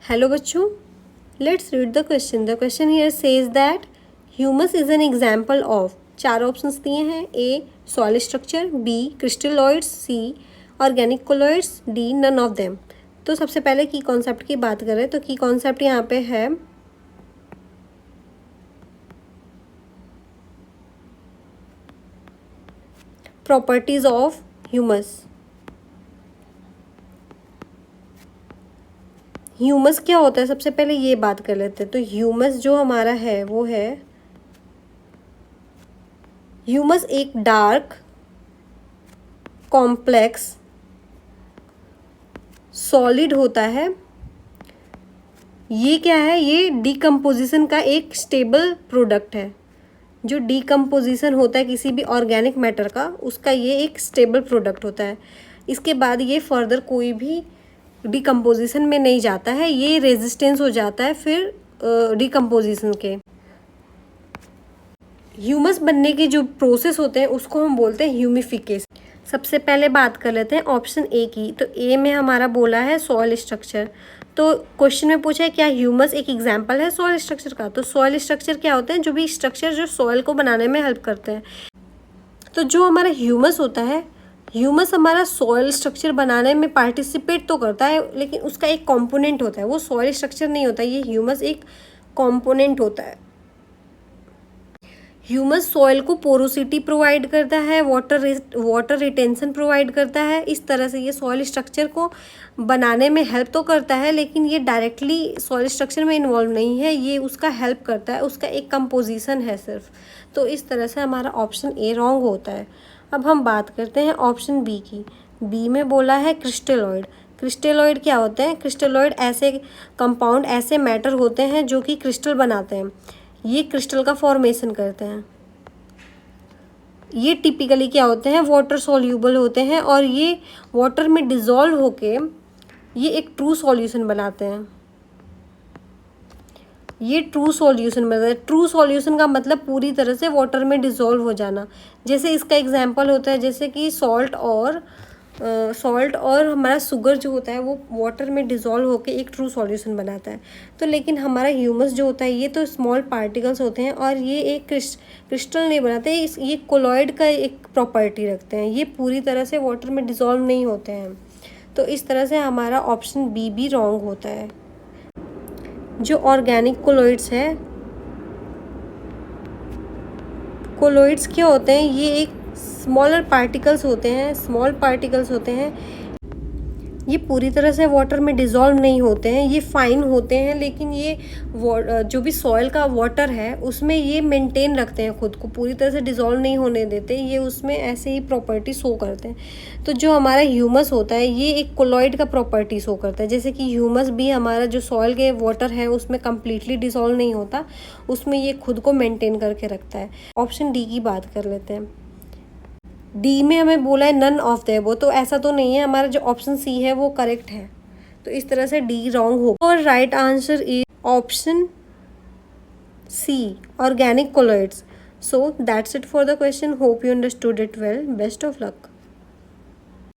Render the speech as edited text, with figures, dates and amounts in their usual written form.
Hello बच्चों, let's read the question. The question here says that humus is an example of. चार options दिए हैं। A soil structure, B crystalloids, C organic colloids, D none of them. तो सबसे पहले की concept की बात करें तो की कॉन्सेप्ट यहाँ पे है प्रॉपर्टीज ऑफ ह्यूमस। ह्यूमस क्या होता है, सबसे पहले ये बात कर लेते हैं। तो ह्यूमस जो हमारा है वो है, ह्यूमस एक डार्क कॉम्प्लेक्स सॉलिड होता है। ये क्या है, ये डीकम्पोजिशन का एक स्टेबल प्रोडक्ट है। जो डीकम्पोजिशन होता है किसी भी ऑर्गेनिक मैटर का, उसका ये एक स्टेबल प्रोडक्ट होता है। इसके बाद ये फर्दर कोई भी डीकम्पोजिशन में नहीं जाता है, ये रेजिस्टेंस हो जाता है फिर डीकम्पोजिशन के। ह्यूमस बनने के जो प्रोसेस होते हैं उसको हम बोलते हैं ह्यूमिफिकेशन। सबसे पहले बात कर लेते हैं ऑप्शन ए की। तो ए में हमारा बोला है सॉइल स्ट्रक्चर। तो क्वेश्चन में पूछा है क्या ह्यूमस एक एग्जाम्पल है सॉइल स्ट्रक्चर का। तो सॉइल स्ट्रक्चर क्या होते हैं, जो भी स्ट्रक्चर जो सॉइल को बनाने में हेल्प करते हैं। तो जो हमारा ह्यूमस होता है, ह्यूमस हमारा सॉइल स्ट्रक्चर बनाने में पार्टिसिपेट तो करता है, लेकिन उसका एक कंपोनेंट होता है, वो सॉइल स्ट्रक्चर नहीं होता। ये ह्यूमस एक कंपोनेंट होता है। ह्यूमस सॉइल को पोरोसिटी प्रोवाइड करता है, वाटर रिटेंशन प्रोवाइड करता है। इस तरह से ये सॉइल स्ट्रक्चर को बनाने में हेल्प तो करता है, लेकिन ये डायरेक्टली सॉइल स्ट्रक्चर में इन्वॉल्व नहीं है, ये उसका हेल्प करता है, उसका एक कंपोजिशन है सिर्फ। तो इस तरह से हमारा ऑप्शन ए रॉन्ग होता है। अब हम बात करते हैं ऑप्शन बी की। बी में बोला है क्रिस्टलॉइड। क्रिस्टलॉइड क्या होते हैं, क्रिस्टलॉइड ऐसे कंपाउंड, ऐसे मैटर होते हैं जो कि क्रिस्टल बनाते हैं। ये क्रिस्टल का फॉर्मेशन करते हैं। ये टिपिकली क्या होते हैं, वाटर सॉल्यूबल होते हैं, और ये वाटर में डिज़ोल्व होके ये एक ट्रू सॉल्यूशन बनाते हैं। ये ट्रू सॉल्यूशन बनाते हैं। ट्रू सॉल्यूशन का मतलब पूरी तरह से वाटर में डिज़ोल्व हो जाना। जैसे इसका एग्जांपल होता है, जैसे कि सॉल्ट और हमारा शुगर जो होता है वो वाटर में डिज़ोल्व होकर एक ट्रू सॉल्यूशन बनाता है। तो लेकिन हमारा ह्यूमस जो होता है ये तो स्मॉल पार्टिकल्स होते हैं, और ये एक क्रिस्टल नहीं बनाते। ये कोलॉइड का एक प्रॉपर्टी रखते हैं, ये पूरी तरह से वाटर में डिज़ोल्व नहीं होते हैं। तो इस तरह से हमारा ऑप्शन बी भी रॉन्ग होता है। जो ऑर्गेनिक कोलॉइड्स है, कोलॉइड्स क्या होते हैं, ये एक स्मॉल पार्टिकल्स होते हैं। ये पूरी तरह से वाटर में डिज़ोल्व नहीं होते हैं, ये फाइन होते हैं, लेकिन ये जो भी सॉइल का वाटर है उसमें ये मेंटेन रखते हैं खुद को, पूरी तरह से डिज़ोल्व नहीं होने देते। ये उसमें ऐसे ही प्रॉपर्टी शो करते हैं। तो जो हमारा ह्यूमस होता है ये एक कोलॉइड का प्रॉपर्टी शो करता है। जैसे कि ह्यूमस भी हमारा जो सॉइल के वाटर है उसमें कम्प्लीटली डिज़ोल्व नहीं होता, उसमें ये खुद को मेंटेन करके रखता है। ऑप्शन डी की बात कर लेते हैं। डी में हमें बोला है नन ऑफ द अबव, तो ऐसा तो नहीं है, हमारा जो ऑप्शन सी है वो करेक्ट है। तो इस तरह से डी रॉन्ग होगा, और right answer is option C organic colloids. So that's it for the question. Hope you understood it well. Best of luck.